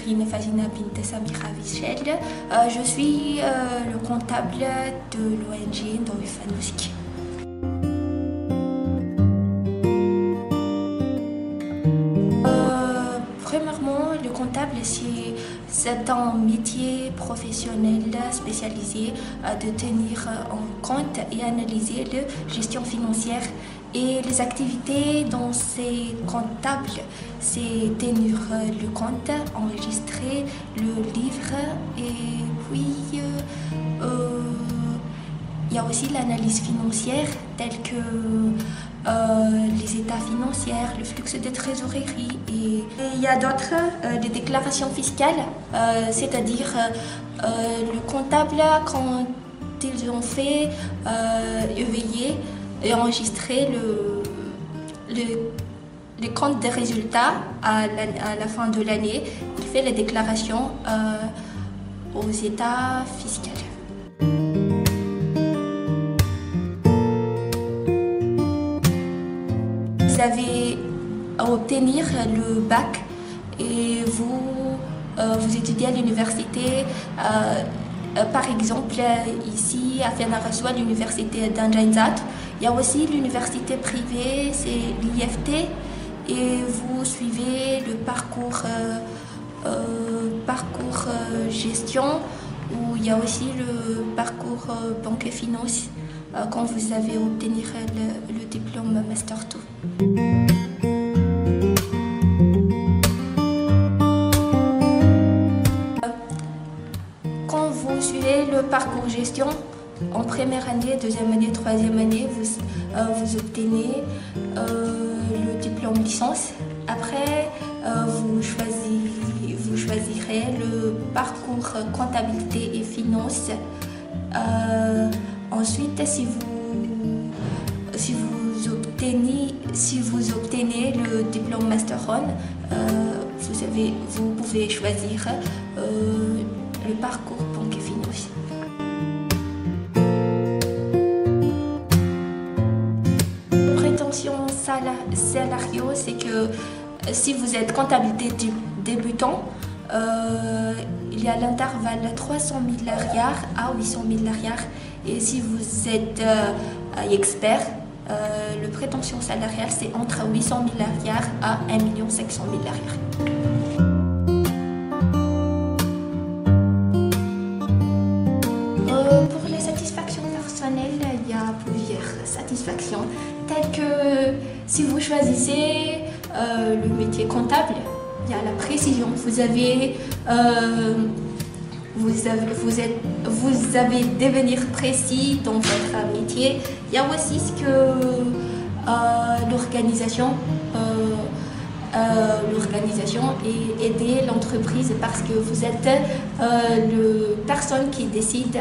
Shirin Fazina Bint Samira Vichel. Je suis le comptable de l'ONG Ndowifanouski. Premièrement, le comptable, c'est un métier professionnel spécialisé de tenir en compte et analyser la gestion financière et les activités dans ces comptables. C'est tenir le compte, enregistrer le livre et puis il y a aussi l'analyse financière telle que les états financiers, le flux de trésorerie et il y a d'autres, des déclarations fiscales, c'est-à-dire le comptable quand ils ont fait éveiller et enregistrer le compte des résultats à la fin de l'année, il fait les déclarations aux états fiscaux. Vous avez à obtenir le bac et vous étudiez à l'université, par exemple ici à Fianarantsoa, l'université d'Anjinzat. Il y a aussi l'université privée, c'est l'IFT, et vous suivez le parcours gestion, où il y a aussi le parcours banque et finance quand vous avez obtenu le diplôme Master 2. Quand vous suivez le parcours gestion, en première année, deuxième année, troisième année, vous obtenez le diplôme licence. Après, vous choisirez le parcours comptabilité et finance. Ensuite, si vous obtenez le diplôme Master 1, vous pouvez choisir le parcours banque et finance. Prétention salariaux, c'est que si vous êtes comptabilité débutant, il y a l'intervalle 300 000 rials à 800 000 rials. Et si vous êtes expert, le prétention salariale c'est entre 800 000 rials à 1 500 000 rials. Pour les satisfactions personnelles, il y a plusieurs satisfactions, telles que si vous choisissez le métier comptable, il y a la précision. Vous avez devenir précis dans votre métier. Il y a aussi ce que l'organisation et aider l'entreprise parce que vous êtes la personne qui décide.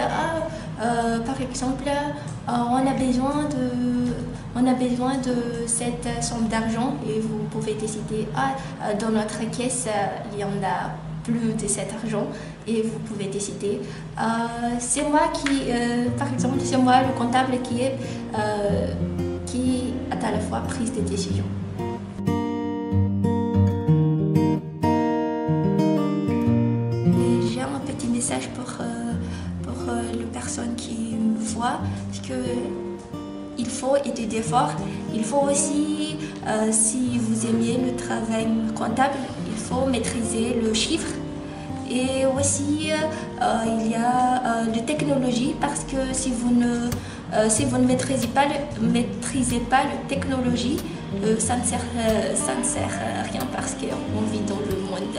Par exemple, on a besoin de cette somme d'argent et vous pouvez décider dans notre caisse il y en a plus de cet argent et vous pouvez décider. C'est moi par exemple, c'est moi le comptable qui a à la fois prise de décision. J'ai un petit message pour les personnes qui me voient, parce que il faut étudier fort. Il faut aussi, si vous aimez le travail comptable, il faut maîtriser le chiffre. Et aussi, il y a la technologie, parce que si vous ne maîtrisez pas la technologie, ça ne sert à rien parce qu'on vit dans le monde